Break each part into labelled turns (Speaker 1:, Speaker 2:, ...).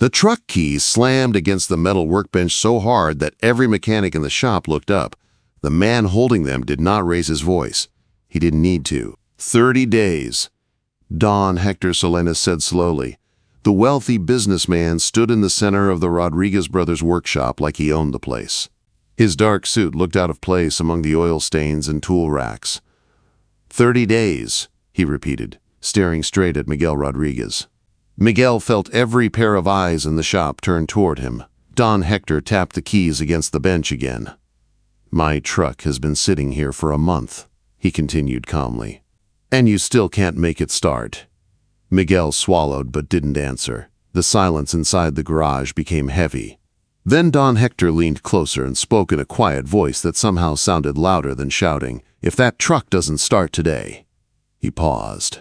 Speaker 1: The truck keys slammed against the metal workbench so hard that every mechanic in the shop looked up. The man holding them did not raise his voice. He didn't need to. 30 days. Don Hector Salinas said slowly. The wealthy businessman stood in the center of the Rodriguez brothers' workshop like he owned the place. His dark suit looked out of place among the oil stains and tool racks. 30 days, he repeated, staring straight at Miguel Rodriguez. Miguel felt every pair of eyes in the shop turn toward him. Don Hector tapped the keys against the bench again. My truck has been sitting here for a month, he continued calmly. And you still can't make it start. Miguel swallowed but didn't answer. The silence inside the garage became heavy. Then Don Hector leaned closer and spoke in a quiet voice that somehow sounded louder than shouting. If that truck doesn't start today. He paused.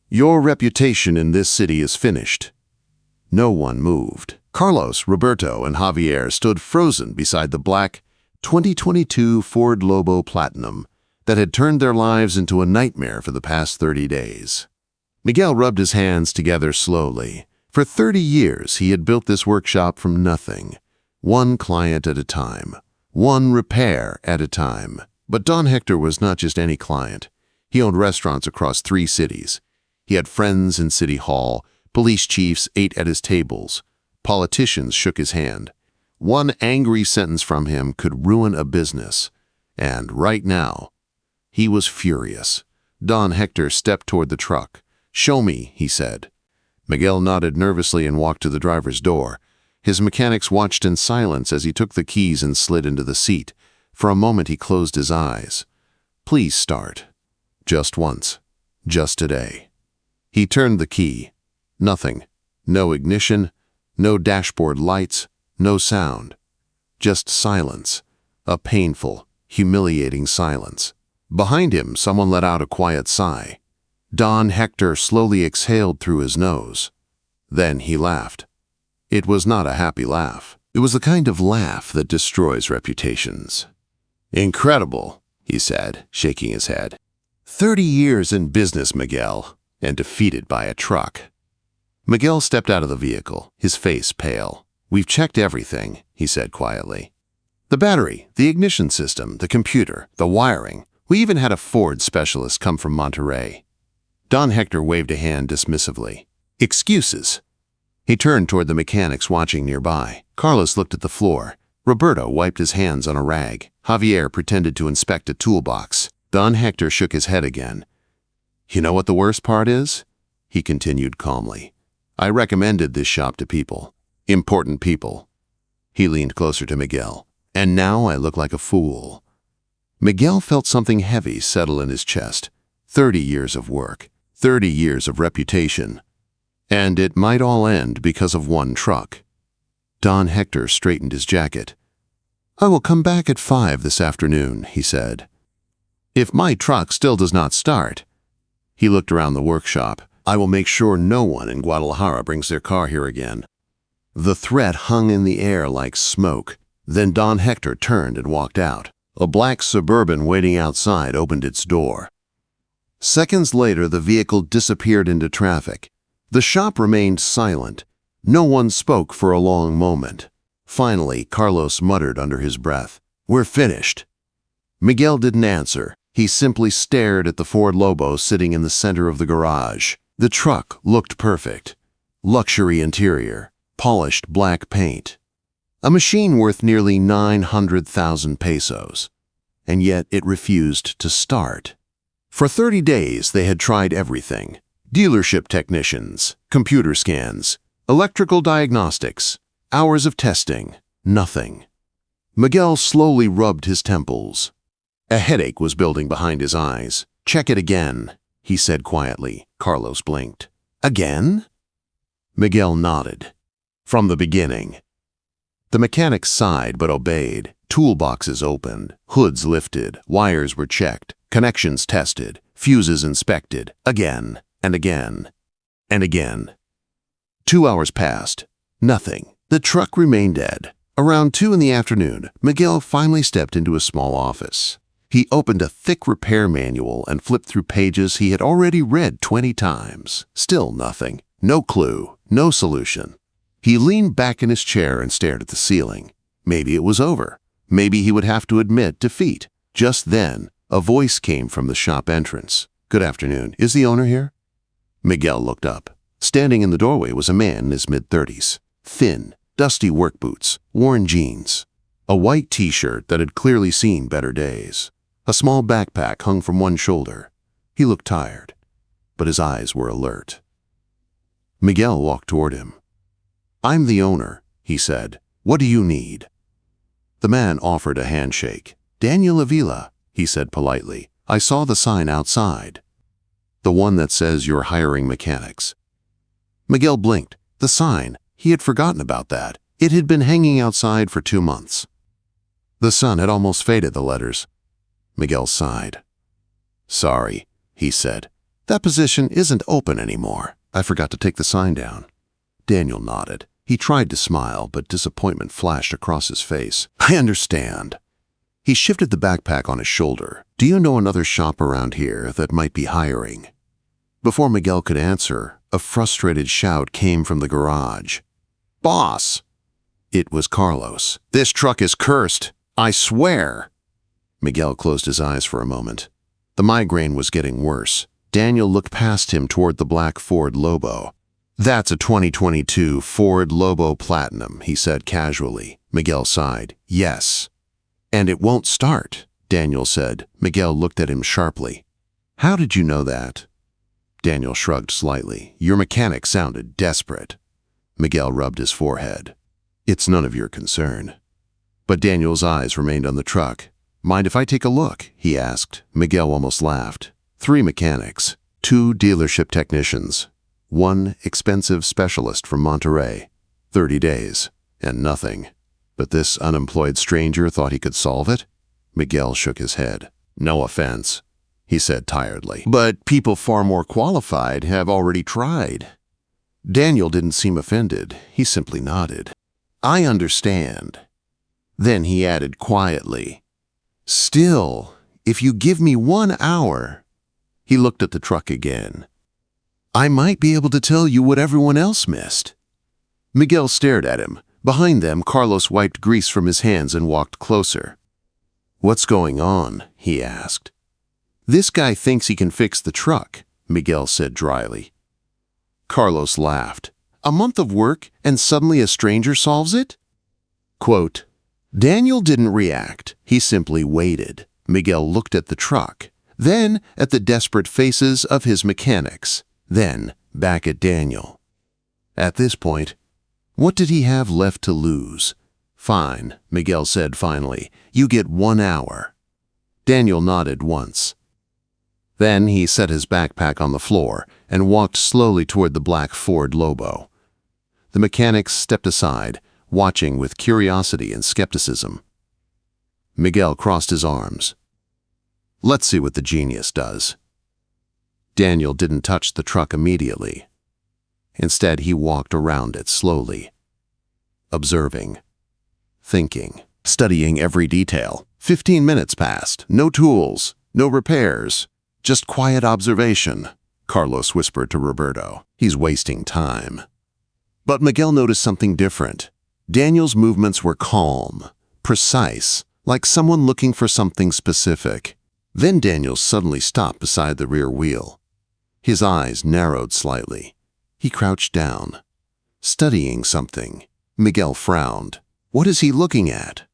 Speaker 1: Your reputation in this city is finished. No one moved. Carlos, Roberto, and Javier stood frozen beside the black 2022 Ford Lobo Platinum that had turned their lives into a nightmare for the past 30 days. Miguel rubbed his hands together slowly. For 30 years, he had built this workshop from nothing, one client at a time, one repair at a time. But Don Hector was not just any client. He owned restaurants across 3 cities. He had friends in City Hall, police chiefs ate at his tables, politicians shook his hand. One angry sentence from him could ruin a business. And right now, he was furious. Don Hector stepped toward the truck. Show me, he said. Miguel nodded nervously and walked to the driver's door. His mechanics watched in silence as he took the keys and slid into the seat. For a moment he closed his eyes. Please start. Just once. Just today. He turned the key. Nothing. No ignition, no dashboard lights, no sound. Just silence. A painful, humiliating silence. Behind him, someone let out a quiet sigh. Don Hector slowly exhaled through his nose. Then he laughed. It was not a happy laugh. It was the kind of laugh that destroys reputations. Incredible, he said, shaking his head. 30 years in business, Miguel, and defeated by a truck. Miguel stepped out of the vehicle, his face pale. We've checked everything, he said quietly. The battery, the ignition system, the computer, the wiring. We even had a Ford specialist come from Monterrey. Don Hector waved a hand dismissively. Excuses. He turned toward the mechanics watching nearby. Carlos looked at the floor. Roberto wiped his hands on a rag. Javier pretended to inspect a toolbox. Don Hector shook his head again. You know what the worst part is? He continued calmly. I recommended this shop to people. Important people. He leaned closer to Miguel. And now I look like a fool. Miguel felt something heavy settle in his chest. 30 years of work. 30 years of reputation. And it might all end because of one truck. Don Hector straightened his jacket. I will come back at 5 this afternoon, he said. If my truck still does not start. He looked around the workshop. I will make sure no one in Guadalajara brings their car here again. The threat hung in the air like smoke. Then Don Hector turned and walked out. A black Suburban waiting outside opened its door. Seconds later, the vehicle disappeared into traffic. The shop remained silent. No one spoke for a long moment. Finally, Carlos muttered under his breath, We're finished. Miguel didn't answer. He simply stared at the Ford Lobo sitting in the center of the garage. The truck looked perfect. Luxury interior, polished black paint. A machine worth nearly 900,000 pesos. And yet it refused to start. For 30 days, they had tried everything. Dealership technicians, computer scans, electrical diagnostics, hours of testing, nothing. Miguel slowly rubbed his temples. A headache was building behind his eyes. Check it again, he said quietly. Carlos blinked. Again? Miguel nodded. From the beginning. The mechanic sighed but obeyed. Toolboxes opened, hoods lifted, wires were checked, connections tested, fuses inspected, again and again and again. 2 hours passed. Nothing. The truck remained dead. Around 2 in the afternoon, Miguel finally stepped into a small office. He opened a thick repair manual and flipped through pages he had already read 20 times. Still nothing. No clue. No solution. He leaned back in his chair and stared at the ceiling. Maybe it was over. Maybe he would have to admit defeat. Just then, a voice came from the shop entrance. "Good afternoon. Is the owner here?" Miguel looked up. Standing in the doorway was a man in his mid-30s. Thin, dusty work boots, worn jeans, a white t-shirt that had clearly seen better days. A small backpack hung from one shoulder. He looked tired, but his eyes were alert. Miguel walked toward him. "I'm the owner," he said. "What do you need?" The man offered a handshake. "Daniel Avila," he said politely. "I saw the sign outside. The one that says you're hiring mechanics." Miguel blinked. The sign. He had forgotten about that. It had been hanging outside for 2 months. The sun had almost faded the letters. Miguel sighed. "Sorry," he said. "That position isn't open anymore. I forgot to take the sign down." Daniel nodded. He tried to smile, but disappointment flashed across his face. "I understand." He shifted the backpack on his shoulder. "Do you know another shop around here that might be hiring?" Before Miguel could answer, a frustrated shout came from the garage. "Boss!" It was Carlos. "This truck is cursed. I swear." Miguel closed his eyes for a moment. The migraine was getting worse. Daniel looked past him toward the black Ford Lobo. "That's a 2022 Ford Lobo Platinum," he said casually. Miguel sighed. "Yes." "And it won't start," Daniel said. Miguel looked at him sharply. "How did you know that?" Daniel shrugged slightly. "Your mechanic sounded desperate." Miguel rubbed his forehead. "It's none of your concern." But Daniel's eyes remained on the truck. "Mind if I take a look?" he asked. Miguel almost laughed. 3 mechanics, 2 dealership technicians, 1 expensive specialist from Monterey. 30 days, and nothing. But this unemployed stranger thought he could solve it? Miguel shook his head. "No offense," he said tiredly, "but people far more qualified have already tried." Daniel didn't seem offended. He simply nodded. "I understand." Then he added quietly, "Still, if you give me 1 hour..." He looked at the truck again. "I might be able to tell you what everyone else missed." Miguel stared at him. Behind them, Carlos wiped grease from his hands and walked closer. "What's going on?" he asked. "This guy thinks he can fix the truck," Miguel said dryly. Carlos laughed. "A month of work and suddenly a stranger solves it?" Quote, Daniel didn't react. He simply waited. Miguel looked at the truck, then at the desperate faces of his mechanics, then back at Daniel. At this point, what did he have left to lose? "Fine," Miguel said finally. "You get 1 hour." Daniel nodded once. Then he set his backpack on the floor and walked slowly toward the black Ford Lobo. The mechanics stepped aside, watching with curiosity and skepticism. Miguel crossed his arms. "Let's see what the genius does." Daniel didn't touch the truck immediately. Instead, he walked around it slowly, observing, thinking, studying every detail. 15 minutes passed. No tools, no repairs, just quiet observation. Carlos whispered to Roberto. "He's wasting time." But Miguel noticed something different. Daniel's movements were calm, precise, like someone looking for something specific. Then Daniel suddenly stopped beside the rear wheel. His eyes narrowed slightly. He crouched down, studying something. Miguel frowned. "What is he looking at?"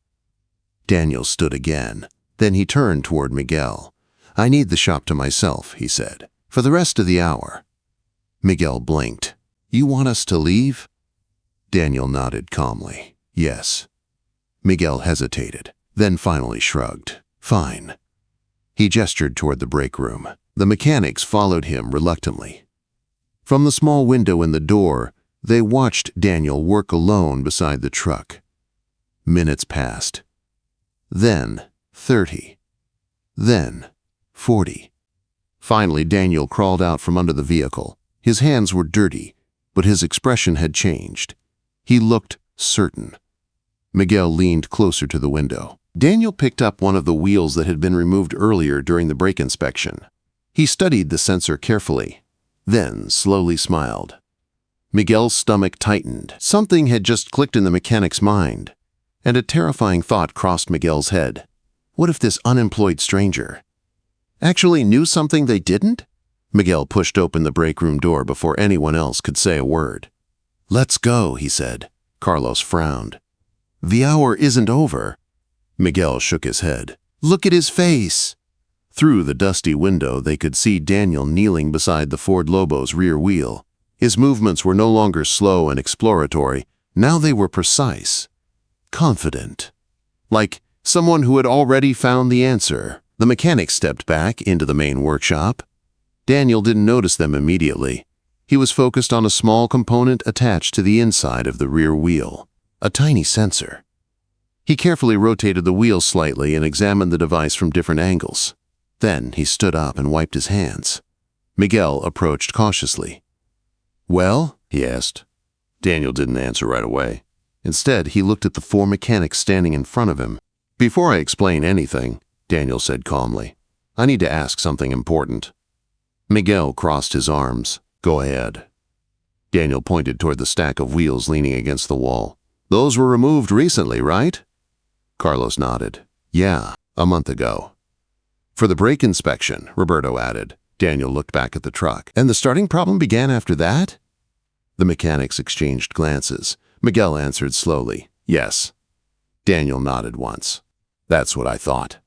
Speaker 1: Daniel stood again. Then he turned toward Miguel. "I need the shop to myself," he said, "for the rest of the hour." Miguel blinked. "You want us to leave?" Daniel nodded calmly. "Yes." Miguel hesitated, then finally shrugged. "Fine." He gestured toward the break room. The mechanics followed him reluctantly. From the small window in the door, they watched Daniel work alone beside the truck. Minutes passed. Then 30. Then 40. Finally, Daniel crawled out from under the vehicle. His hands were dirty, but his expression had changed. He looked certain. Miguel leaned closer to the window. Daniel picked up one of the wheels that had been removed earlier during the brake inspection. He studied the sensor carefully, then slowly smiled. Miguel's stomach tightened. Something had just clicked in the mechanic's mind, and a terrifying thought crossed Miguel's head. What if this unemployed stranger actually knew something they didn't? Miguel pushed open the break room door before anyone else could say a word. "Let's go," he said. Carlos frowned. "The hour isn't over." Miguel shook his head. "Look at his face." Through the dusty window, they could see Daniel kneeling beside the Ford Lobo's rear wheel. His movements were no longer slow and exploratory. Now they were precise, confident, like someone who had already found the answer. The mechanic stepped back into the main workshop. Daniel didn't notice them immediately. He was focused on a small component attached to the inside of the rear wheel, a tiny sensor. He carefully rotated the wheel slightly and examined the device from different angles. Then he stood up and wiped his hands. Miguel approached cautiously. "Well?" he asked. Daniel didn't answer right away. Instead, he looked at the four mechanics standing in front of him. "Before I explain anything," Daniel said calmly, "I need to ask something important." Miguel crossed his arms. "Go ahead." Daniel pointed toward the stack of wheels leaning against the wall. "Those were removed recently, right?" Carlos nodded. "Yeah, a month ago." "For the brake inspection," Roberto added. Daniel looked back at the truck. "And the starting problem began after that?" The mechanics exchanged glances. Miguel answered slowly, "Yes." Daniel nodded once. "That's what I thought."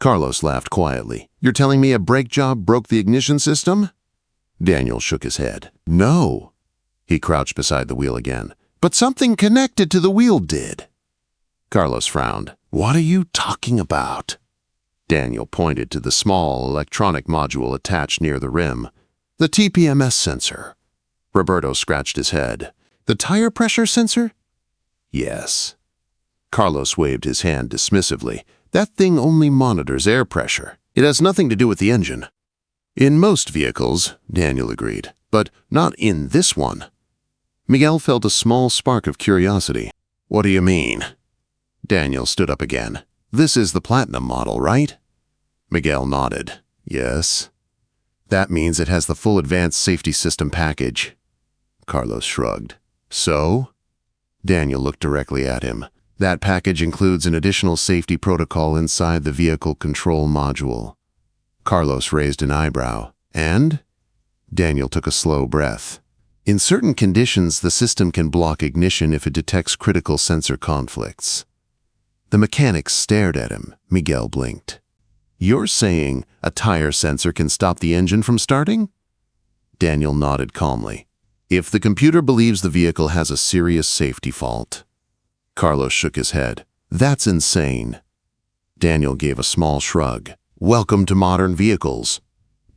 Speaker 1: Carlos laughed quietly. "You're telling me a brake job broke the ignition system?" Daniel shook his head. "No." He crouched beside the wheel again. "But something connected to the wheel did." Carlos frowned. "What are you talking about?" Daniel pointed to the small electronic module attached near the rim. "The TPMS sensor." Roberto scratched his head. "The tire pressure sensor?" "Yes." Carlos waved his hand dismissively. "That thing only monitors air pressure. It has nothing to do with the engine." "In most vehicles," Daniel agreed, "but not in this one." Miguel felt a small spark of curiosity. "What do you mean?" Daniel stood up again. "This is the Platinum model, right?" Miguel nodded. "Yes." "That means it has the full advanced safety system package." Carlos shrugged. "So?" Daniel looked directly at him. "That package includes an additional safety protocol inside the vehicle control module." Carlos raised an eyebrow. "And?" Daniel took a slow breath. "In certain conditions, the system can block ignition if it detects critical sensor conflicts." The mechanic stared at him. Miguel blinked. "You're saying a tire sensor can stop the engine from starting?" Daniel nodded calmly. "If the computer believes the vehicle has a serious safety fault." Carlos shook his head. "That's insane." Daniel gave a small shrug. "Welcome to modern vehicles."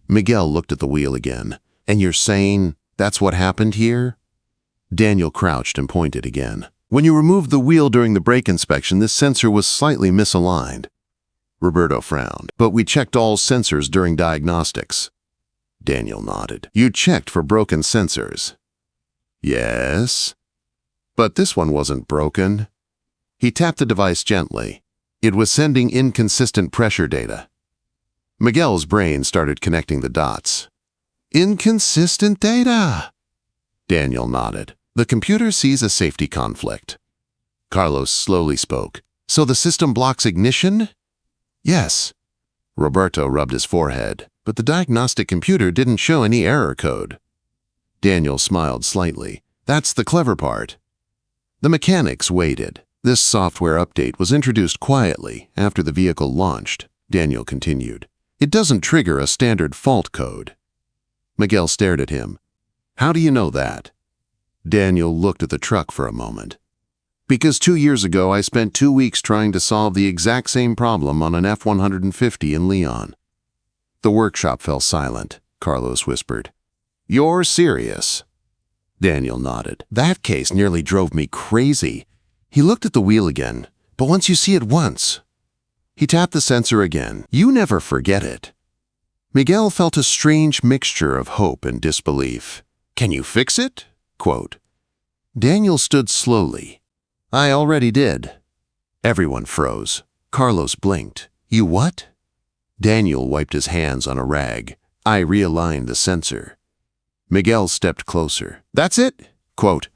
Speaker 1: Miguel looked at the wheel again. "And you're saying that's what happened here?" Daniel crouched and pointed again. "When you removed the wheel during the brake inspection, this sensor was slightly misaligned." Roberto frowned. "But we checked all sensors during diagnostics." Daniel nodded. "You checked for broken sensors?" "Yes." "But this one wasn't broken." He tapped the device gently. It was sending inconsistent pressure data. Miguel's brain started connecting the dots. "Inconsistent data!" Daniel nodded. "The computer sees a safety conflict." Carlos slowly spoke. "So the system blocks ignition?" "Yes." Roberto rubbed his forehead, but the diagnostic computer didn't show any error code. Daniel smiled slightly. "That's the clever part." The mechanics waited. This software update was introduced quietly after the vehicle launched. Daniel continued. "It doesn't trigger a standard fault code." Miguel stared at him. "How do you know that?" Daniel looked at the truck for a moment. "Because 2 years ago I spent 2 weeks trying to solve the exact same problem on an F-150 in Leon." The workshop fell silent. Carlos whispered, "You're serious?" Daniel nodded. "That case nearly drove me crazy." He looked at the wheel again. "But once you see it once." He tapped the sensor again. "You never forget it." Miguel felt a strange mixture of hope and disbelief. "Can you fix it?" Quote. Daniel stood slowly. "I already did." Everyone froze. Carlos blinked. "You what?" Daniel wiped his hands on a rag. "I realigned the sensor." Miguel stepped closer. "That's it?" Quote.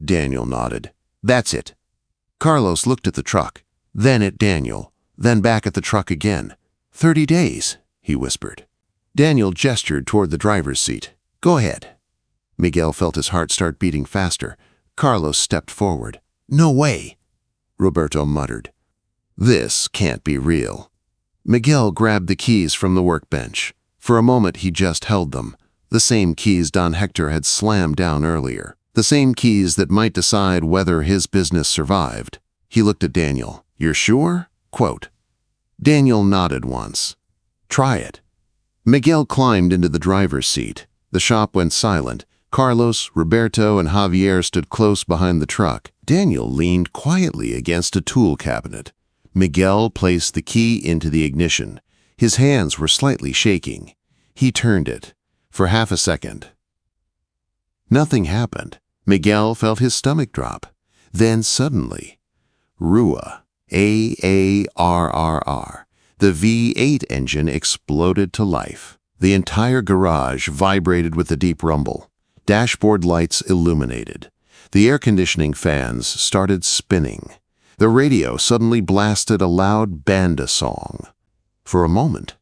Speaker 1: Daniel nodded. "That's it." Carlos looked at the truck, then at Daniel, then back at the truck again. 30 days, he whispered. Daniel gestured toward the driver's seat. "Go ahead." Miguel felt his heart start beating faster. Carlos stepped forward. "No way," Roberto muttered. "This can't be real." Miguel grabbed the keys from the workbench. For a moment he just held them, the same keys Don Hector had slammed down earlier, the same keys that might decide whether his business survived. He looked at Daniel. "You're sure?" Quote. Daniel nodded once. "Try it." Miguel climbed into the driver's seat. The shop went silent. Carlos, Roberto, and Javier stood close behind the truck. Daniel leaned quietly against a tool cabinet. Miguel placed the key into the ignition. His hands were slightly shaking. He turned it. For half a second. Nothing happened. Miguel felt his stomach drop. Then suddenly, Rua, A-A-R-R-R, the V8 engine exploded to life. The entire garage vibrated with a deep rumble. Dashboard lights illuminated. The air conditioning fans started spinning. The radio suddenly blasted a loud banda song. For a moment,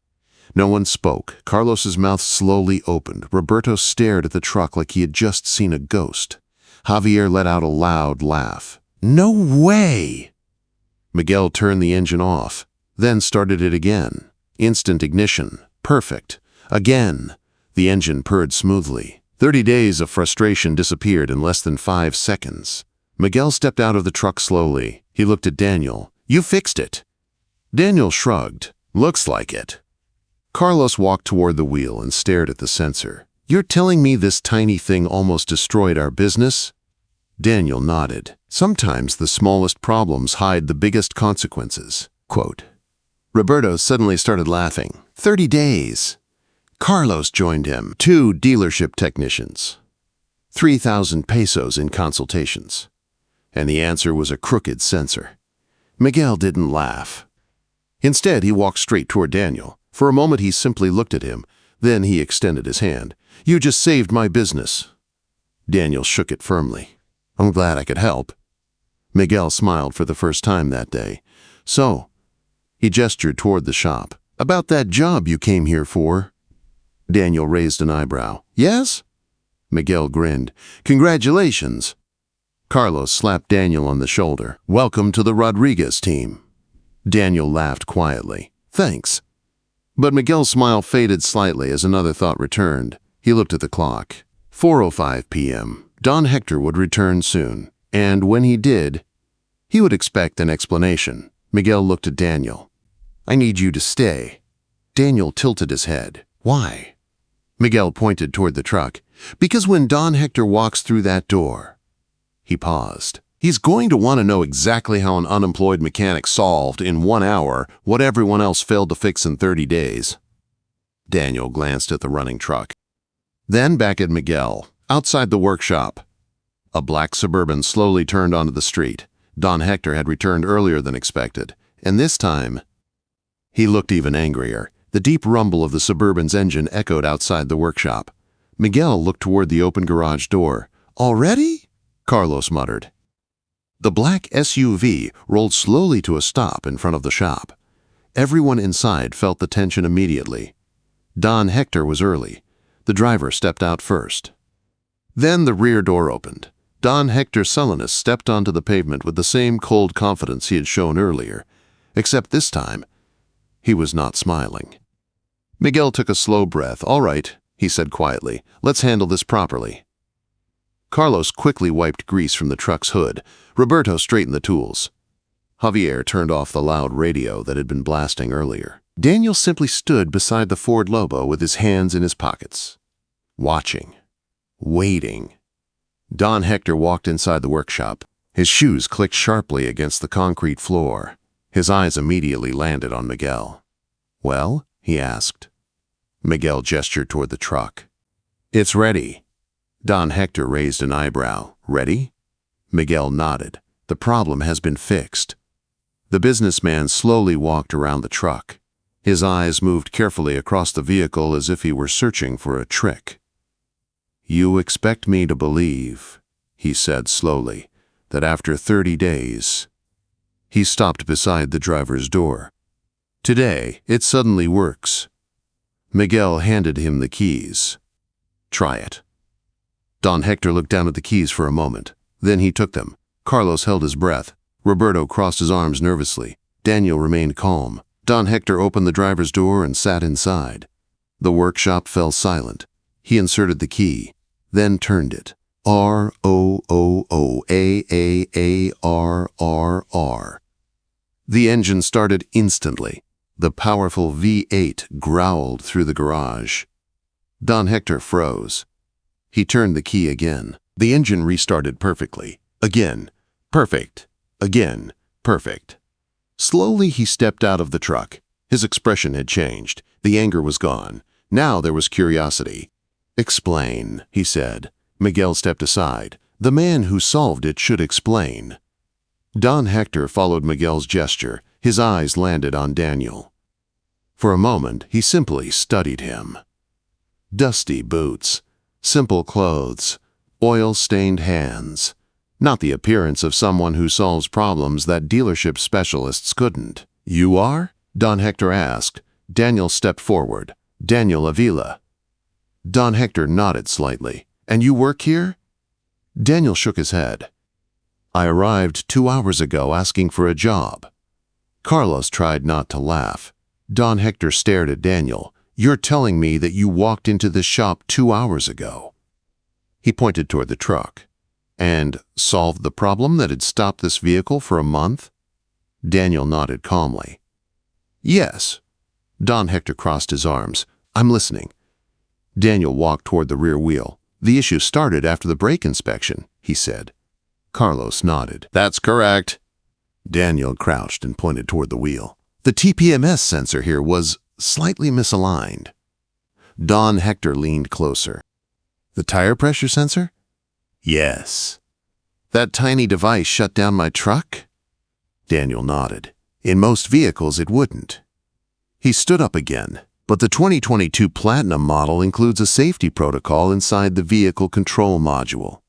Speaker 1: no one spoke. Carlos's mouth slowly opened. Roberto stared at the truck like he had just seen a ghost. Javier let out a loud laugh. "No way!" Miguel turned the engine off, then started it again. Instant ignition. Perfect. Again. The engine purred smoothly. 30 days of frustration disappeared in less than 5 seconds. Miguel stepped out of the truck slowly. He looked at Daniel. "You fixed it." Daniel shrugged. "Looks like it." Carlos walked toward the wheel and stared at the sensor. "You're telling me this tiny thing almost destroyed our business?" Daniel nodded. "Sometimes the smallest problems hide the biggest consequences." Quote. Roberto suddenly started laughing. 30 days. Carlos joined him. 2 dealership technicians. 3,000 pesos in consultations. And the answer was a crooked sensor. Miguel didn't laugh. Instead, he walked straight toward Daniel. For a moment, he simply looked at him. Then he extended his hand. "You just saved my business." Daniel shook it firmly. "I'm glad I could help." Miguel smiled for the first time that day. "So," he gestured toward the shop, "about that job you came here for?" Daniel raised an eyebrow. "Yes?" Miguel grinned. "Congratulations." Carlos slapped Daniel on the shoulder. "Welcome to the Rodriguez team." Daniel laughed quietly. "Thanks." But Miguel's smile faded slightly as another thought returned. He looked at the clock. 4:05 p.m. Don Hector would return soon, and when he did, he would expect an explanation. Miguel looked at Daniel. "I need you to stay." Daniel tilted his head. "Why?" Miguel pointed toward the truck. "Because when Don Hector walks through that door..." He paused. "He's going to want to know exactly how an unemployed mechanic solved in 1 hour what everyone else failed to fix in 30 days. Daniel glanced at the running truck. Then back at Miguel, outside the workshop. A black Suburban slowly turned onto the street. Don Hector had returned earlier than expected, and this time, he looked even angrier. The deep rumble of the Suburban's engine echoed outside the workshop. Miguel looked toward the open garage door. "Already?" Carlos muttered. The black SUV rolled slowly to a stop in front of the shop. Everyone inside felt the tension immediately. Don Hector was early. The driver stepped out first. Then the rear door opened. Don Hector Salinas stepped onto the pavement with the same cold confidence he had shown earlier, except this time, he was not smiling. Miguel took a slow breath. "All right," he said quietly. "Let's handle this properly." Carlos quickly wiped grease from the truck's hood. Roberto straightened the tools. Javier turned off the loud radio that had been blasting earlier. Daniel simply stood beside the Ford Lobo with his hands in his pockets, watching, waiting. Don Hector walked inside the workshop. His shoes clicked sharply against the concrete floor. His eyes immediately landed on Miguel. "Well?" he asked. Miguel gestured toward the truck. "It's ready." Don Hector raised an eyebrow. "Ready?" Miguel nodded. "The problem has been fixed." The businessman slowly walked around the truck. His eyes moved carefully across the vehicle as if he were searching for a trick. "You expect me to believe," he said slowly, "that after 30 days—" He stopped beside the driver's door. "Today, it suddenly works." Miguel handed him the keys. "Try it." Don Hector looked down at the keys for a moment. Then he took them. Carlos held his breath. Roberto crossed his arms nervously. Daniel remained calm. Don Hector opened the driver's door and sat inside. The workshop fell silent. He inserted the key, then turned it. ROOOAAARRR. The engine started instantly. The powerful V8 growled through the garage. Don Hector froze. He turned the key again. The engine restarted perfectly. Again, perfect. Again, perfect. Slowly he stepped out of the truck. His expression had changed. The anger was gone. Now there was curiosity. "Explain," he said. Miguel stepped aside. The man who solved it should explain. Don Hector followed Miguel's gesture. His eyes landed on Daniel. For a moment, he simply studied him. Dusty boots, simple clothes, oil-stained hands. Not the appearance of someone who solves problems that dealership specialists couldn't. "You are?" Don Hector asked. Daniel stepped forward. "Daniel Avila." Don Hector nodded slightly. "And you work here?" Daniel shook his head. "I arrived 2 hours ago asking for a job." Carlos tried not to laugh. Don Hector stared at Daniel. "You're telling me that you walked into this shop 2 hours ago?" He pointed toward the truck. "And solved the problem that had stopped this vehicle for a month?" Daniel nodded calmly. "Yes." Don Hector crossed his arms. "I'm listening." Daniel walked toward the rear wheel. "The issue started after the brake inspection," he said. Carlos nodded. "That's correct." Daniel crouched and pointed toward the wheel. "The TPMS sensor here was slightly misaligned." Don Hector leaned closer. "The tire pressure sensor?" "Yes." "That tiny device shut down my truck?" Daniel nodded. "In most vehicles it wouldn't." He stood up again. "But the 2022 Platinum model includes a safety protocol inside the vehicle control module."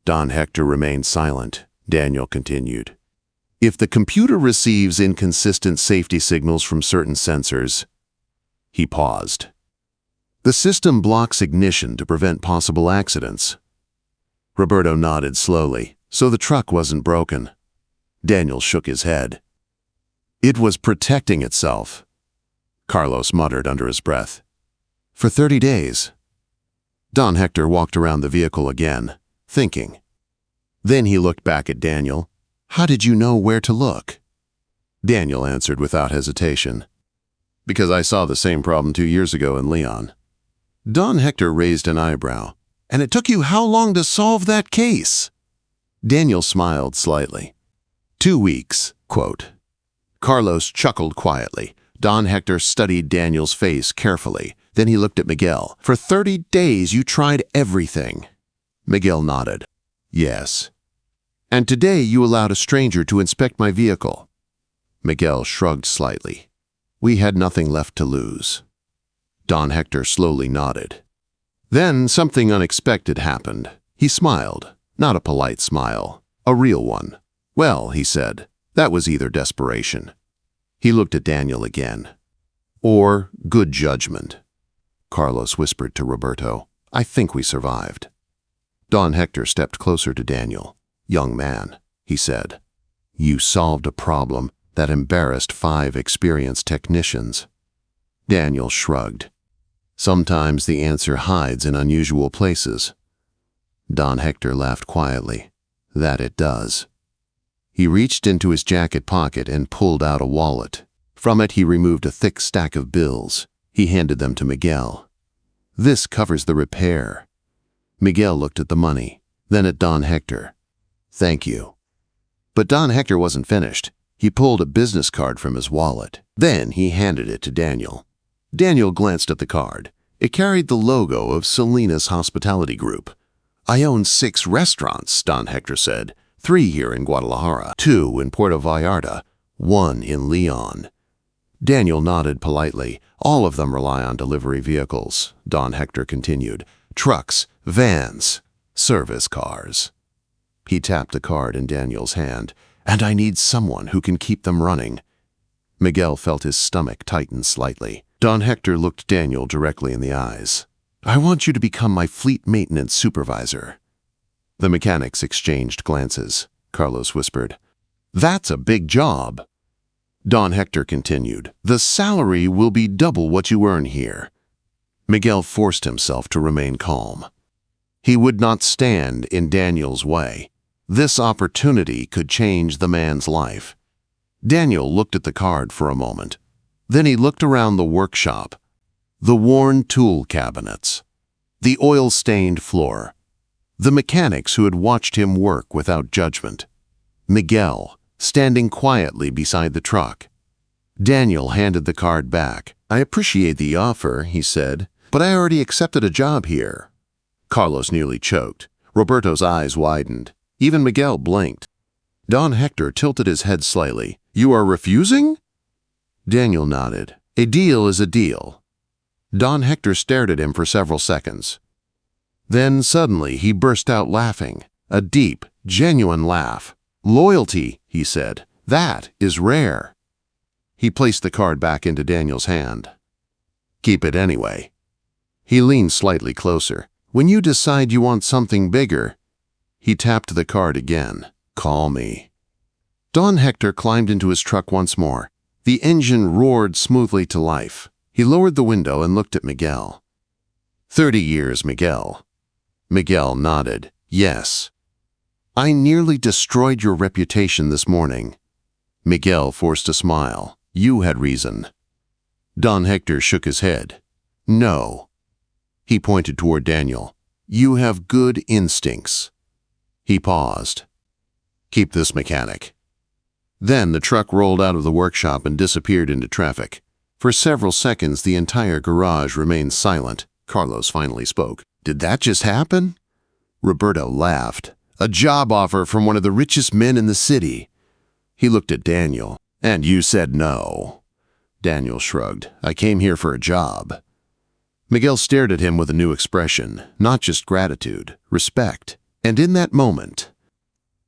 Speaker 1: Don Hector remained silent. Daniel continued. "If the computer receives inconsistent safety signals from certain sensors—" He paused. "The system blocks ignition to prevent possible accidents." Roberto nodded slowly. "So the truck wasn't broken." Daniel shook his head. "It was protecting itself." Carlos muttered under his breath. "For 30 days. Don Hector walked around the vehicle again, thinking. Then he looked back at Daniel. "How did you know where to look?" Daniel answered without hesitation. "Because I saw the same problem 2 years ago in Leon." Don Hector raised an eyebrow. "And it took you how long to solve that case?" Daniel smiled slightly. 2 weeks, quote. Carlos chuckled quietly. Don Hector studied Daniel's face carefully. Then he looked at Miguel. "For 30 days you tried everything." Miguel nodded. "Yes." "And today you allowed a stranger to inspect my vehicle." Miguel shrugged slightly. "We had nothing left to lose." Don Hector slowly nodded. Then something unexpected happened. He smiled. Not a polite smile. A real one. "Well," he said, "that was either desperation." He looked at Daniel again. "Or good judgment." Carlos whispered to Roberto, "I think we survived." Don Hector stepped closer to Daniel. "Young man," he said, "you solved a problem that embarrassed 5 experienced technicians." Daniel shrugged. "Sometimes the answer hides in unusual places." Don Hector laughed quietly. "That it does." He reached into his jacket pocket and pulled out a wallet. From it he removed a thick stack of bills. He handed them to Miguel. "This covers the repair." Miguel looked at the money, then at Don Hector. "Thank you." But Don Hector wasn't finished. He pulled a business card from his wallet. Then he handed it to Daniel. Daniel glanced at the card. It carried the logo of Salinas Hospitality Group. "I own 6 restaurants," Don Hector said. 3 here in Guadalajara, 2 in Puerto Vallarta, 1 in Leon. Daniel nodded politely. "All of them rely on delivery vehicles," Don Hector continued. "Trucks, Vans. Service cars. He tapped the card in Daniel's hand. And I need someone who can keep them running. Miguel felt his stomach tighten slightly. Don Hector looked Daniel directly in the eyes. I want you to become my fleet maintenance supervisor. The mechanics exchanged glances. Carlos whispered, That's a big job. Don Hector continued, The salary will be double what you earn here. Miguel forced himself to remain calm. He would not stand in Daniel's way. This opportunity could change the man's life. Daniel looked at the card for a moment. Then he looked around the workshop. The worn tool cabinets. The oil-stained floor. The mechanics who had watched him work without judgment. Miguel, standing quietly beside the truck. Daniel handed the card back. I appreciate the offer, he said, but I already accepted a job here. Carlos nearly choked. Roberto's eyes widened. Even Miguel blinked. Don Hector tilted his head slightly. You are refusing? Daniel nodded. A deal is a deal. Don Hector stared at him for several seconds. Then suddenly he burst out laughing. A deep, genuine laugh. Loyalty, he said. That is rare. He placed the card back into Daniel's hand. Keep it anyway. He leaned slightly closer. When you decide you want something bigger, he tapped the card again. Call me. Don Hector climbed into his truck once more. The engine roared smoothly to life. He lowered the window and looked at Miguel. 30 years, Miguel. Miguel nodded. Yes. I nearly destroyed your reputation this morning. Miguel forced a smile. You had reason. Don Hector shook his head. No. He pointed toward Daniel. You have good instincts. He paused. Keep this mechanic. Then the truck rolled out of the workshop and disappeared into traffic. For several seconds, the entire garage remained silent. Carlos finally spoke. Did that just happen? Roberto laughed. A job offer from one of the richest men in the city. He looked at Daniel. And you said no. Daniel shrugged. I came here for a job. Miguel stared at him with a new expression, not just gratitude, respect. And in that moment,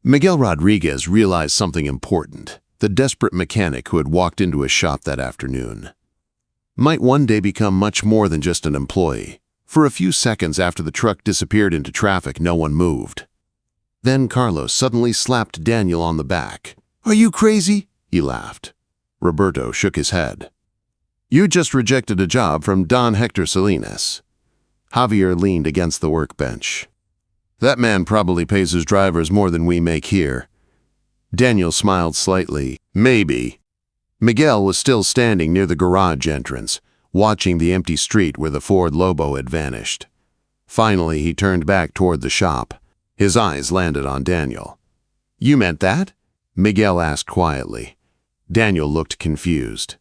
Speaker 1: Miguel Rodriguez realized something important. The desperate mechanic who had walked into his shop that afternoon might one day become much more than just an employee. For a few seconds after the truck disappeared into traffic, no one moved. Then Carlos suddenly slapped Daniel on the back. Are you crazy? He laughed. Roberto shook his head. You just rejected a job from Don Hector Salinas. Javier leaned against the workbench. That man probably pays his drivers more than we make here. Daniel smiled slightly. Maybe. Miguel was still standing near the garage entrance, watching the empty street where the Ford Lobo had vanished. Finally, he turned back toward the shop. His eyes landed on Daniel. You meant that? Miguel asked quietly. Daniel looked confused.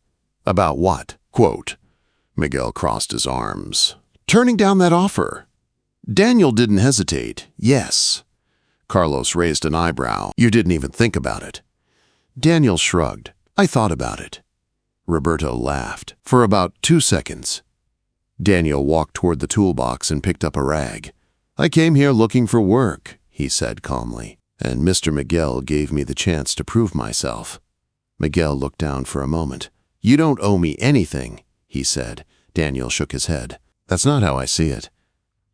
Speaker 1: About what? Quote. Miguel crossed his arms. Turning down that offer. Daniel didn't hesitate. Yes. Carlos raised an eyebrow. You didn't even think about it. Daniel shrugged. I thought about it. Roberto laughed. For about 2 seconds. Daniel walked toward the toolbox and picked up a rag. I came here looking for work, he said calmly, and Mr. Miguel gave me the chance to prove myself. Miguel looked down for a moment. You don't owe me anything, he said. Daniel shook his head. That's not how I see it.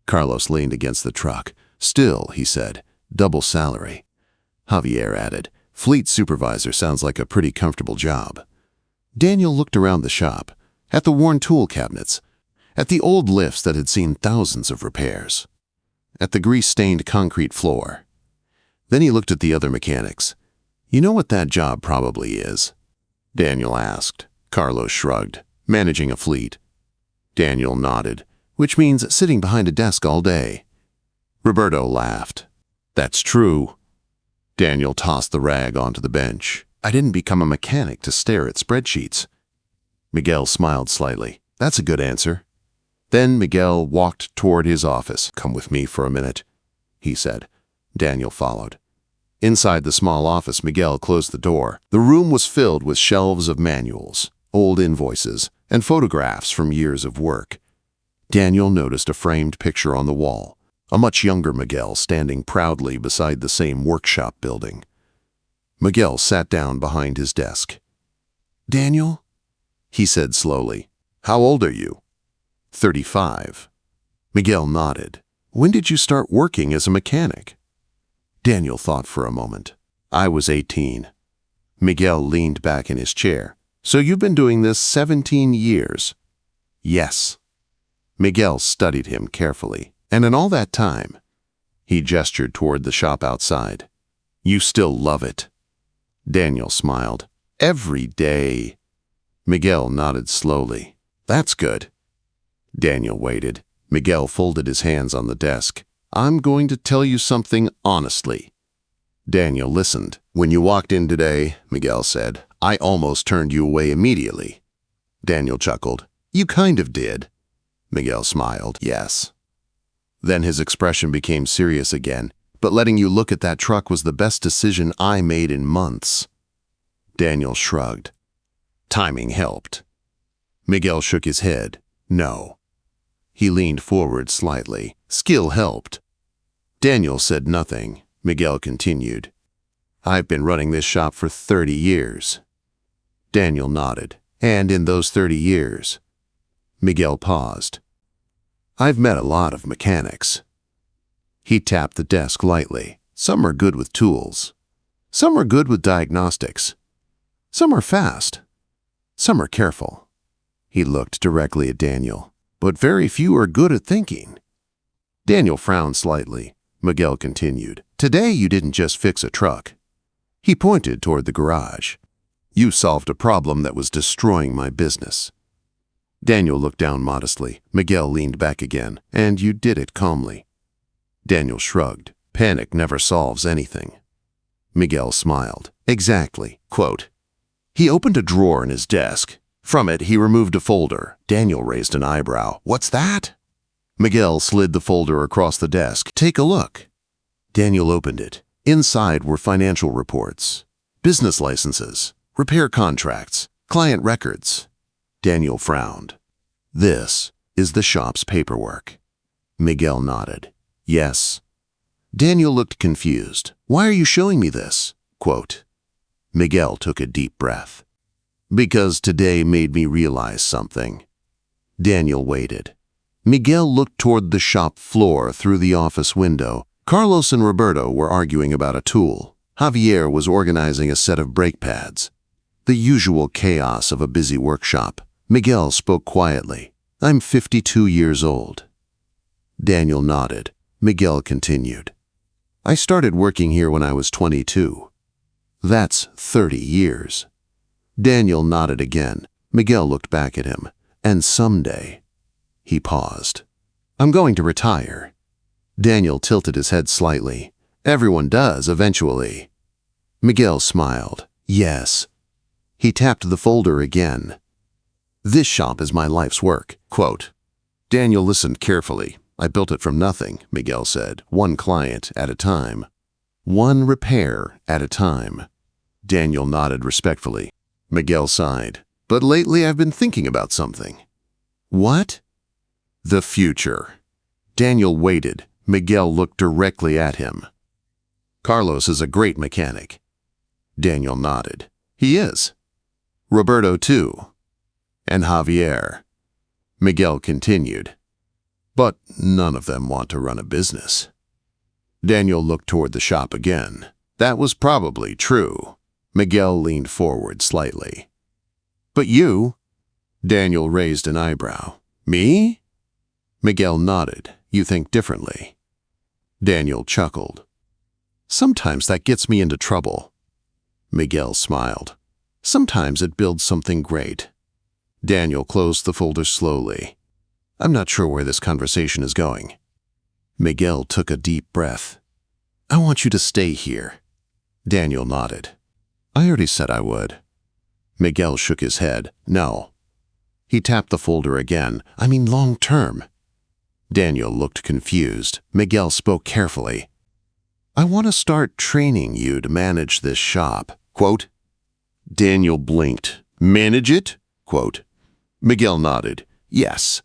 Speaker 1: Carlos leaned against the truck. Still, he said, double salary. Javier added, fleet supervisor sounds like a pretty comfortable job. Daniel looked around the shop, at the worn tool cabinets, at the old lifts that had seen thousands of repairs, at the grease-stained concrete floor. Then he looked at the other mechanics. You know what that job probably is? Daniel asked. Carlos shrugged. Managing a fleet. Daniel nodded. Which means sitting behind a desk all day. Roberto laughed. That's true. Daniel tossed the rag onto the bench. I didn't become a mechanic to stare at spreadsheets. Miguel smiled slightly. That's a good answer. Then Miguel walked toward his office. Come with me for a minute, he said. Daniel followed. Inside the small office, Miguel closed the door. The room was filled with shelves of manuals, old invoices, and photographs from years of work. Daniel noticed a framed picture on the wall. a much younger Miguel standing proudly beside the same workshop building. Miguel sat down behind his desk. "Daniel?" he said slowly. "How old are you?" 35. Miguel nodded. "When did you start working as a mechanic?" Daniel thought for a moment. "I was 18. Miguel leaned back in his chair. "So you've been doing this 17 years?" "Yes." Miguel studied him carefully. "And in all that time," he gestured toward the shop outside, "you still love it?" Daniel smiled. "Every day." Miguel nodded slowly. "That's good." Daniel waited. Miguel folded his hands on the desk. "I'm going to tell you something honestly." Daniel listened. "When you walked in today," Miguel said, "I almost turned you away immediately." Daniel chuckled. "You kind of did." Miguel smiled. "Yes." Then his expression became serious again. "But letting you look at that truck was the best decision I made in months." Daniel shrugged. "Timing helped." Miguel shook his head. "No." He leaned forward slightly. "Skill helped." Daniel said nothing. Miguel continued. "I've been running this shop for 30 years. Daniel nodded. "And in those 30 years, Miguel paused. "I've met a lot of mechanics." He tapped the desk lightly. "Some are good with tools. Some are good with diagnostics. Some are fast. Some are careful." He looked directly at Daniel. "But very few are good at thinking." Daniel frowned slightly. Miguel continued. "Today you didn't just fix a truck." He pointed toward the garage. "You solved a problem that was destroying my business." Daniel looked down modestly. Miguel leaned back again. "And you did it calmly." Daniel shrugged. "Panic never solves anything." Miguel smiled. "Exactly." Quote. He opened a drawer in his desk. From it, he removed a folder. Daniel raised an eyebrow. "What's that?" Miguel slid the folder across the desk. "Take a look." Daniel opened it. Inside were financial reports, business licenses, repair contracts, client records. Daniel frowned. "This is the shop's paperwork." Miguel nodded. "Yes." Daniel looked confused. "Why are you showing me this?" Quote. Miguel took a deep breath. "Because today made me realize something." Daniel waited. Miguel looked toward the shop floor through the office window. Carlos and Roberto were arguing about a tool. Javier was organizing a set of brake pads. The usual chaos of a busy workshop. Miguel spoke quietly. "I'm 52 years old." Daniel nodded. Miguel continued. "I started working here when I was 22. That's 30 years. Daniel nodded again. Miguel looked back at him. "And someday..." He paused. "I'm going to retire." Daniel tilted his head slightly. "Everyone does, eventually." Miguel smiled. "Yes." He tapped the folder again. "This shop is my life's work." Quote. Daniel listened carefully. "I built it from nothing," Miguel said. "One client at a time. One repair at a time." Daniel nodded respectfully. Miguel sighed. "But lately I've been thinking about something." "What?" "The future." Daniel waited. Miguel looked directly at him. "Carlos is a great mechanic." Daniel nodded. "He is." "Roberto too." "And Javier." Miguel continued. "But none of them want to run a business." Daniel looked toward the shop again. "That was probably true." Miguel leaned forward slightly. "But you?" Daniel raised an eyebrow. "Me?" Miguel nodded. "You think differently." Daniel chuckled. "Sometimes that gets me into trouble." Miguel smiled. "Sometimes it builds something great." Daniel closed the folder slowly. "I'm not sure where this conversation is going." Miguel took a deep breath. "I want you to stay here." Daniel nodded. "I already said I would." Miguel shook his head. "No." He tapped the folder again. "I mean long term." Daniel looked confused. Miguel spoke carefully. "I want to start training you to manage this shop." Quote. Daniel blinked. "Manage it?" Quote. Miguel nodded. "Yes."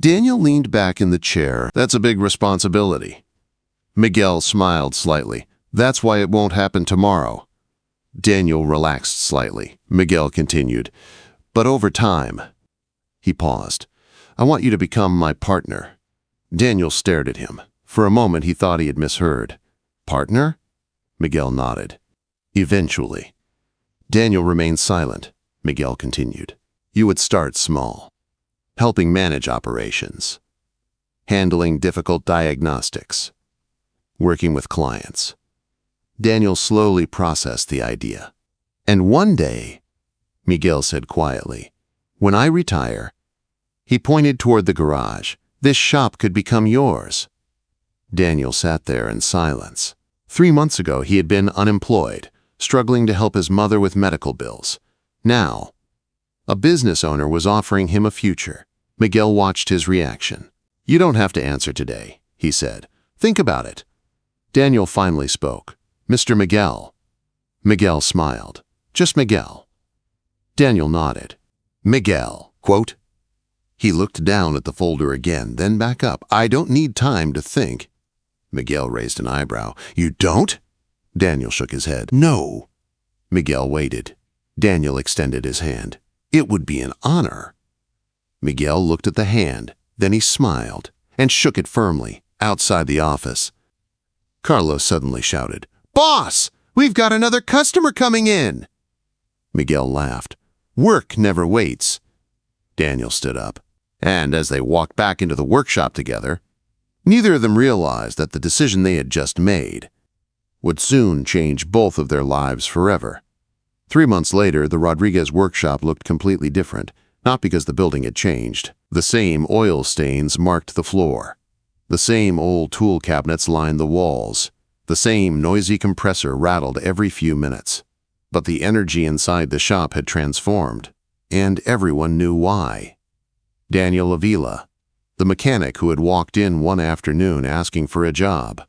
Speaker 1: Daniel leaned back in the chair. "That's a big responsibility." Miguel smiled slightly. That's why it won't happen tomorrow. Daniel relaxed slightly. Miguel continued, but over time. He paused. I want you to become my partner. Daniel stared at him. For a moment he thought he had misheard. Partner? Miguel nodded. Eventually. Daniel remained silent. Miguel continued. You would start small. Helping manage operations. Handling difficult diagnostics. Working with clients. Daniel slowly processed the idea. And one day, Miguel said quietly, when I retire, he pointed toward the garage, this shop could become yours. Daniel sat there in silence. 3 months ago, he had been unemployed, struggling to help his mother with medical bills. Now, a business owner was offering him a future. Miguel watched his reaction. You don't have to answer today, he said. Think about it. Daniel finally spoke. Mr. Miguel. Miguel smiled. Just Miguel. Daniel nodded. Miguel, quote. He looked down at the folder again, then back up. I don't need time to think. Miguel raised an eyebrow. You don't? Daniel shook his head. No. Miguel waited. Daniel extended his hand. It would be an honor. Miguel looked at the hand, then he smiled and shook it firmly outside the office. Carlos suddenly shouted, Boss, we've got another customer coming in. Miguel laughed. Work never waits. Daniel stood up, and as they walked back into the workshop together, neither of them realized that the decision they had just made would soon change both of their lives forever. 3 months later, the Rodriguez workshop looked completely different, not because the building had changed. The same oil stains marked the floor. The same old tool cabinets lined the walls. The same noisy compressor rattled every few minutes. But the energy inside the shop had transformed, and everyone knew why. Daniel Avila, the mechanic who had walked in one afternoon asking for a job,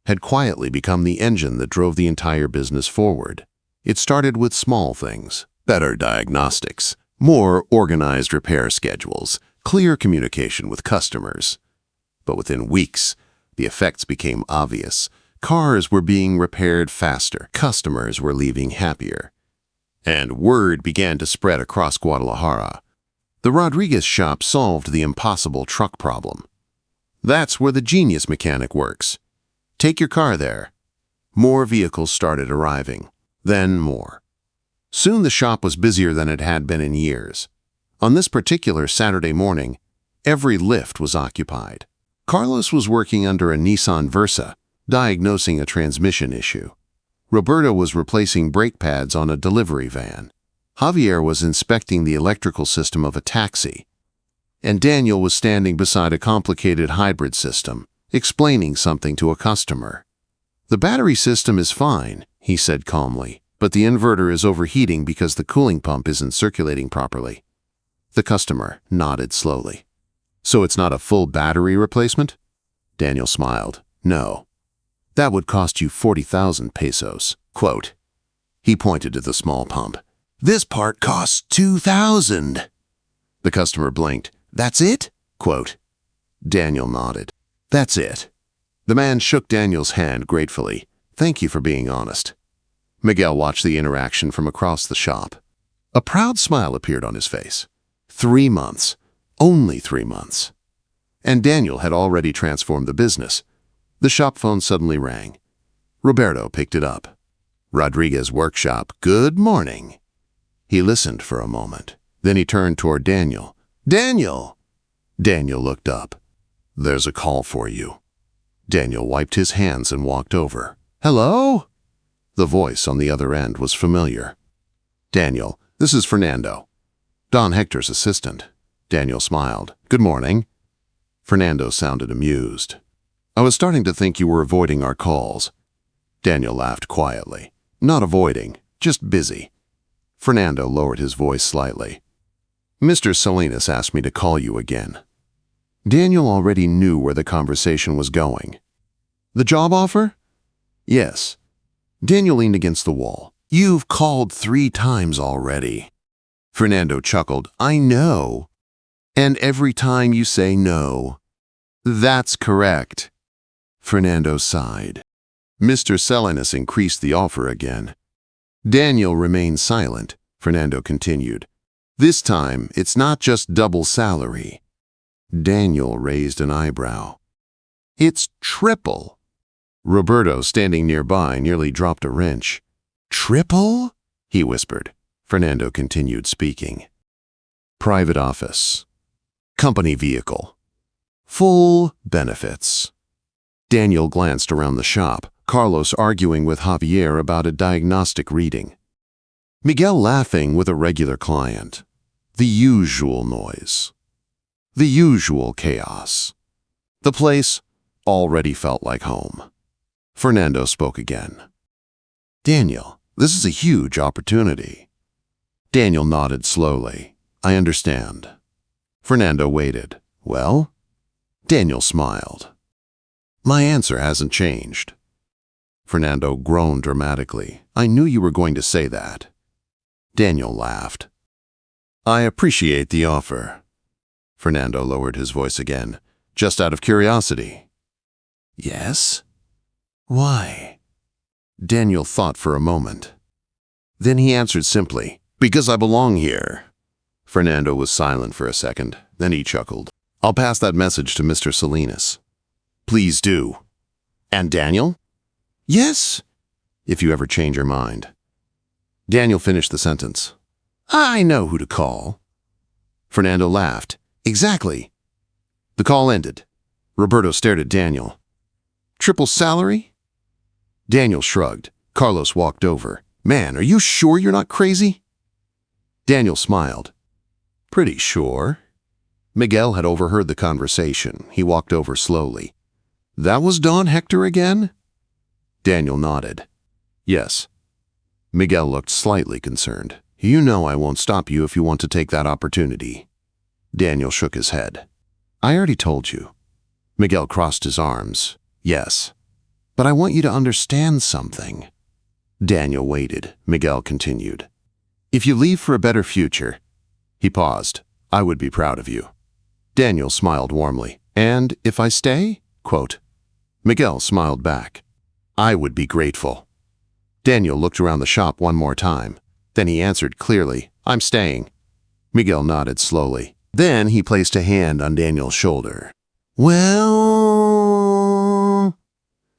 Speaker 1: had quietly become the engine that drove the entire business forward. It started with small things, better diagnostics, more organized repair schedules, clear communication with customers. But within weeks, the effects became obvious. Cars were being repaired faster, customers were leaving happier. And word began to spread across Guadalajara. The Rodriguez shop solved the impossible truck problem. That's where the genius mechanic works. Take your car there. More vehicles started arriving, then more. Soon the shop was busier than it had been in years. On this particular Saturday morning, every lift was occupied. Carlos was working under a Nissan Versa, diagnosing a transmission issue. Roberto was replacing brake pads on a delivery van. Javier was inspecting the electrical system of a taxi. And Daniel was standing beside a complicated hybrid system, explaining something to a customer. The battery system is fine, he said calmly, but the inverter is overheating because the cooling pump isn't circulating properly. The customer nodded slowly. So it's not a full battery replacement? Daniel smiled. No. That would cost you 40,000 pesos. Quote. He pointed to the small pump. This part costs 2,000. The customer blinked. That's it? Quote. Daniel nodded. That's it. The man shook Daniel's hand gratefully. Thank you for being honest. Miguel watched the interaction from across the shop. A proud smile appeared on his face. 3 months. Only 3 months. And Daniel had already transformed the business. The shop phone suddenly rang. Roberto picked it up. Rodriguez workshop, good morning. He listened for a moment. Then he turned toward Daniel. Daniel! Daniel looked up. There's a call for you. Daniel wiped his hands and walked over. Hello? The voice on the other end was familiar. Daniel, this is Fernando, Don Hector's assistant. Daniel smiled. Good morning. Fernando sounded amused. I was starting to think you were avoiding our calls. Daniel laughed quietly. Not avoiding, just busy. Fernando lowered his voice slightly. Mr. Salinas asked me to call you again. Daniel already knew where the conversation was going. The job offer? Yes. Daniel leaned against the wall. You've called 3 times already. Fernando chuckled. I know. And every time you say no. That's correct. Fernando sighed. Mr. Salinas increased the offer again. Daniel remained silent. Fernando continued. This time, it's not just double salary. Daniel raised an eyebrow. It's triple. Roberto, standing nearby, nearly dropped a wrench. Triple? He whispered. Fernando continued speaking. Private office. Company vehicle. Full benefits. Daniel glanced around the shop, Carlos arguing with Javier about a diagnostic reading. Miguel laughing with a regular client. The usual noise. The usual chaos. The place already felt like home. Fernando spoke again. Daniel, this is a huge opportunity. Daniel nodded slowly. I understand. Fernando waited. Well? Daniel smiled. My answer hasn't changed. Fernando groaned dramatically. I knew you were going to say that. Daniel laughed. I appreciate the offer. Fernando lowered his voice again, just out of curiosity. Yes? Why? Daniel thought for a moment. Then he answered simply, because I belong here. Fernando was silent for a second, then he chuckled. I'll pass that message to Mr. Salinas. Please do. And Daniel? Yes, if you ever change your mind. Daniel finished the sentence. I know who to call. Fernando laughed. Exactly. The call ended. Roberto stared at Daniel. Triple salary? Daniel shrugged. Carlos walked over. Man, are you sure you're not crazy? Daniel smiled. Pretty sure. Miguel had overheard the conversation. He walked over slowly. That was Don Hector again? Daniel nodded. Yes. Miguel looked slightly concerned. You know I won't stop you if you want to take that opportunity. Daniel shook his head. I already told you. Miguel crossed his arms. Yes. But I want you to understand something. Daniel waited. Miguel continued. If you leave for a better future, he paused, I would be proud of you. Daniel smiled warmly. And if I stay? Quote. Miguel smiled back. I would be grateful. Daniel looked around the shop one more time. Then he answered clearly, I'm staying. Miguel nodded slowly. Then he placed a hand on Daniel's shoulder. Well,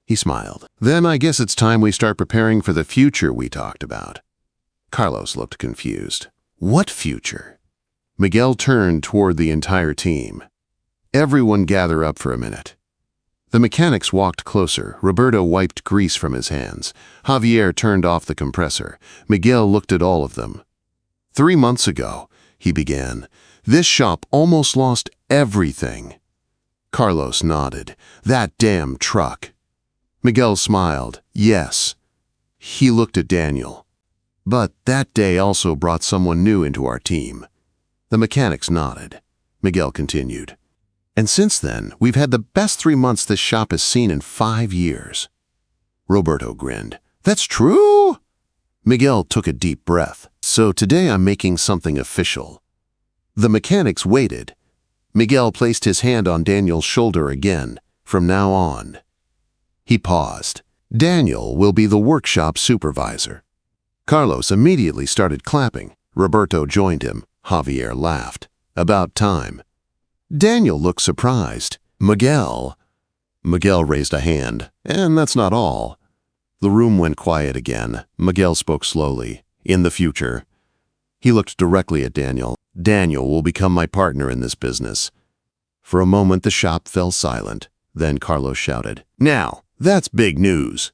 Speaker 1: he smiled. Then I guess it's time we start preparing for the future we talked about. Carlos looked confused. What future? Miguel turned toward the entire team. Everyone gather up for a minute. The mechanics walked closer. Roberto wiped grease from his hands. Javier turned off the compressor. Miguel looked at all of them. 3 months ago, he began, this shop almost lost everything. Carlos nodded. That damn truck. Miguel smiled. Yes. He looked at Daniel. But that day also brought someone new into our team. The mechanics nodded. Miguel continued. And since then, we've had the best 3 months this shop has seen in 5 years. Roberto grinned. That's true? Miguel took a deep breath. So today I'm making something official. The mechanics waited. Miguel placed his hand on Daniel's shoulder again. From now on. He paused. Daniel will be the workshop supervisor. Carlos immediately started clapping. Roberto joined him. Javier laughed. About time. Daniel looked surprised. Miguel raised a hand. And that's not all. The room went quiet again. Miguel spoke slowly. In the future. He looked directly at Daniel. Daniel will become my partner in this business. For a moment the shop fell silent. Then Carlos shouted, Now, that's big news.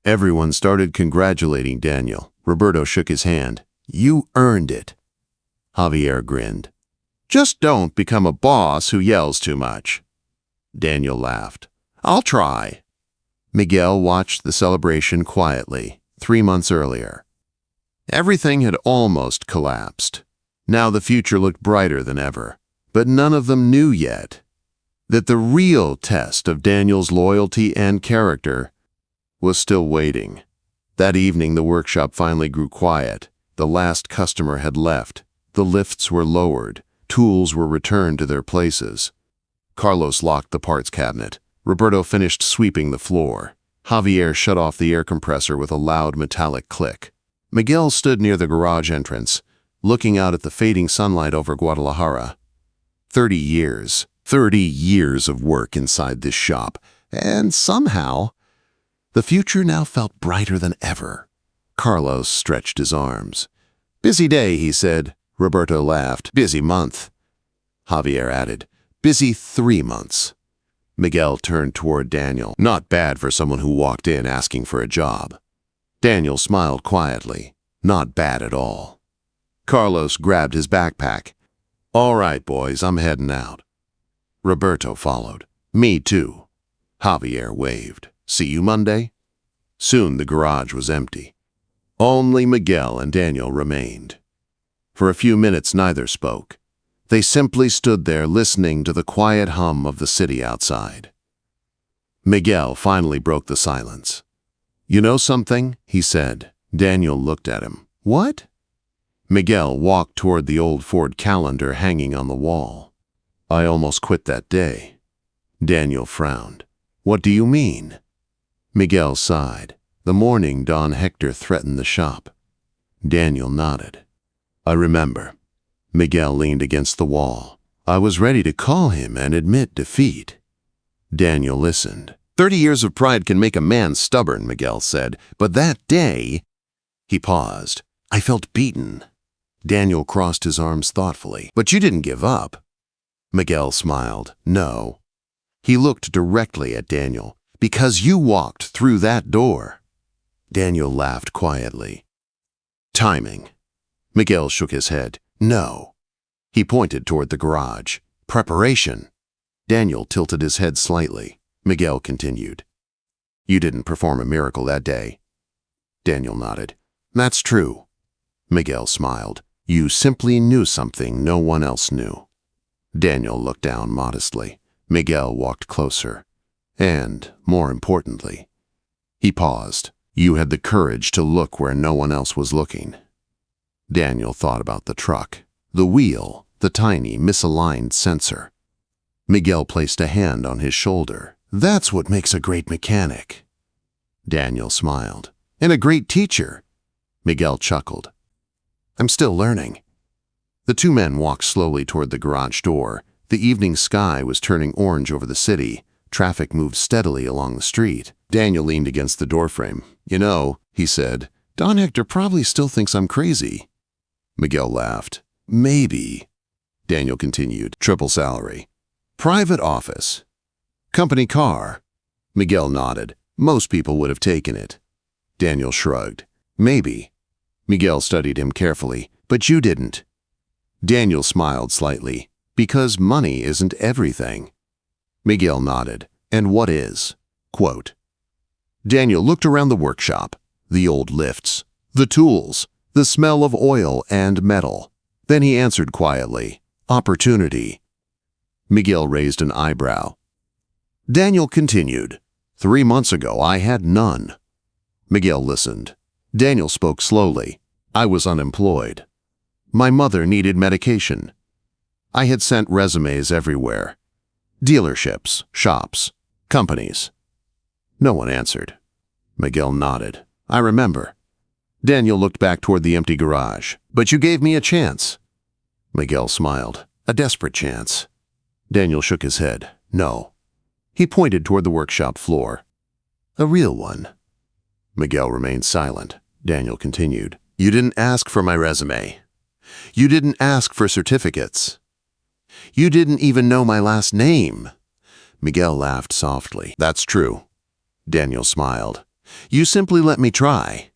Speaker 1: Everyone started congratulating Daniel. Roberto shook his hand. You earned it. Javier grinned. Just don't become a boss who yells too much. Daniel laughed. I'll try. Miguel watched the celebration quietly. 3 months earlier. Everything had almost collapsed. Now the future looked brighter than ever. But none of them knew yet that the real test of Daniel's loyalty and character was still waiting. That evening the workshop finally grew quiet. The last customer had left. The lifts were lowered. Tools were returned to their places. Carlos locked the parts cabinet. Roberto finished sweeping the floor. Javier shut off the air compressor with a loud metallic click. Miguel stood near the garage entrance, looking out at the fading sunlight over Guadalajara. 30 years of work inside this shop, and somehow, the future now felt brighter than ever. Carlos stretched his arms. "Busy day," he said. Roberto laughed. "Busy month." Javier added, "Busy 3 months." Miguel turned toward Daniel. Not bad for someone who walked in asking for a job. Daniel smiled quietly. Not bad at all. Carlos grabbed his backpack. "All right, boys, I'm heading out." Roberto followed. "Me too." Javier waved. "See you Monday?" Soon the garage was empty. Only Miguel and Daniel remained. For a few minutes neither spoke. They simply stood there listening to the quiet hum of the city outside. Miguel finally broke the silence. "You know something?" he said. Daniel looked at him. "What?" Miguel walked toward the old Ford calendar hanging on the wall. "I almost quit that day." Daniel frowned. "What do you mean?" Miguel sighed. "The morning Don Hector threatened the shop." Daniel nodded. "I remember." Miguel leaned against the wall. "I was ready to call him and admit defeat." Daniel listened. 30 years of pride can make a man stubborn, Miguel said, but that day... He paused. "I felt beaten." Daniel crossed his arms thoughtfully. "But you didn't give up." Miguel smiled. "No." He looked directly at Daniel. "Because you walked through that door." Daniel laughed quietly. "Timing." Miguel shook his head. "No." He pointed toward the garage. "Preparation." Daniel tilted his head slightly. Miguel continued. "You didn't perform a miracle that day." Daniel nodded. "That's true." Miguel smiled. "You simply knew something no one else knew." Daniel looked down modestly. Miguel walked closer. "And, more importantly," he paused, "you had the courage to look where no one else was looking." Daniel thought about the truck, the wheel, the tiny, misaligned sensor. Miguel placed a hand on his shoulder. "That's what makes a great mechanic." Daniel smiled. "And a great teacher." Miguel chuckled. "I'm still learning." The two men walked slowly toward the garage door. The evening sky was turning orange over the city. Traffic moved steadily along the street. Daniel leaned against the doorframe. "You know," he said, "Don Hector probably still thinks I'm crazy." Miguel laughed. "Maybe." Daniel continued. "Triple salary. Private office. Company car." Miguel nodded. "Most people would have taken it." Daniel shrugged. "Maybe." Miguel studied him carefully. "But you didn't." Daniel smiled slightly. "Because money isn't everything." Miguel nodded. "And what is?" Quote. Daniel looked around the workshop. The old lifts. The tools. The smell of oil and metal. Then he answered quietly. "Opportunity." Miguel raised an eyebrow. Daniel continued. 3 months ago, I had none." Miguel listened. Daniel spoke slowly. "I was unemployed. My mother needed medication. I had sent resumes everywhere. Dealerships, shops, companies." No one answered. Miguel nodded. "I remember." Daniel looked back toward the empty garage. "But you gave me a chance." Miguel smiled. "A desperate chance." Daniel shook his head. "No." He pointed toward the workshop floor. "A real one." Miguel remained silent. Daniel continued. "You didn't ask for my resume. You didn't ask for certificates. You didn't even know my last name." Miguel laughed softly. "That's true." Daniel smiled. "You simply let me try."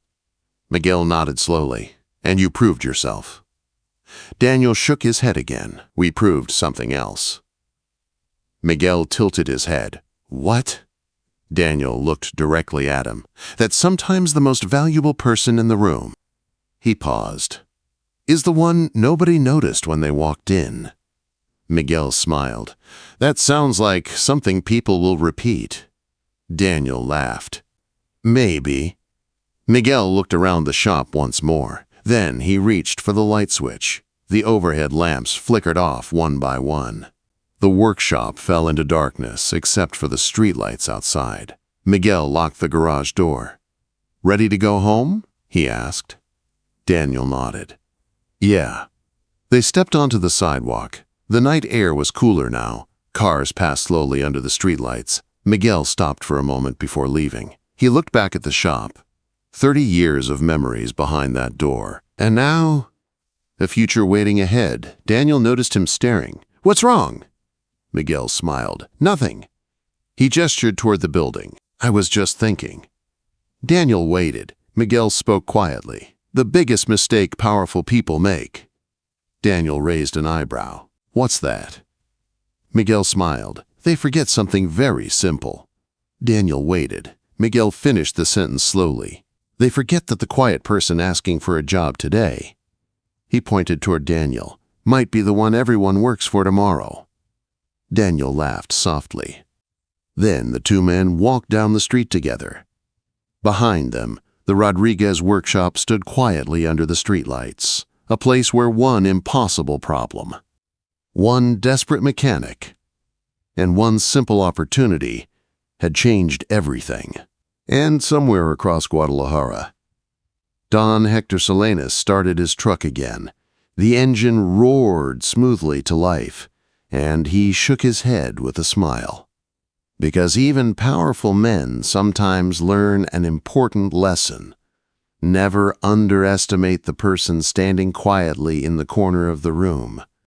Speaker 1: Miguel nodded slowly. "And you proved yourself." Daniel shook his head again. "We proved something else." Miguel tilted his head. "What?" Daniel looked directly at him. "That sometimes the most valuable person in the room," he paused, "is the one nobody noticed when they walked in." Miguel smiled. "That sounds like something people will repeat." Daniel laughed. "Maybe." Miguel looked around the shop once more. Then he reached for the light switch. The overhead lamps flickered off one by one. The workshop fell into darkness except for the streetlights outside. Miguel locked the garage door. "Ready to go home?" he asked. Daniel nodded. "Yeah." They stepped onto the sidewalk. The night air was cooler now. Cars passed slowly under the streetlights. Miguel stopped for a moment before leaving. He looked back at the shop. 30 years of memories behind that door. And now, a future waiting ahead. Daniel noticed him staring. "What's wrong?" Miguel smiled. "Nothing." He gestured toward the building. "I was just thinking." Daniel waited. Miguel spoke quietly. "The biggest mistake powerful people make." Daniel raised an eyebrow. "What's that?" Miguel smiled. "They forget something very simple." Daniel waited. Miguel finished the sentence slowly. "They forget that the quiet person asking for a job today," he pointed toward Daniel, "might be the one everyone works for tomorrow." Daniel laughed softly. Then the two men walked down the street together. Behind them, the Rodriguez workshop stood quietly under the streetlights, a place where one impossible problem, one desperate mechanic, and one simple opportunity had changed everything. And somewhere across Guadalajara, Don Hector Salinas started his truck again. The engine roared smoothly to life, and he shook his head with a smile. Because even powerful men sometimes learn an important lesson. Never underestimate the person standing quietly in the corner of the room.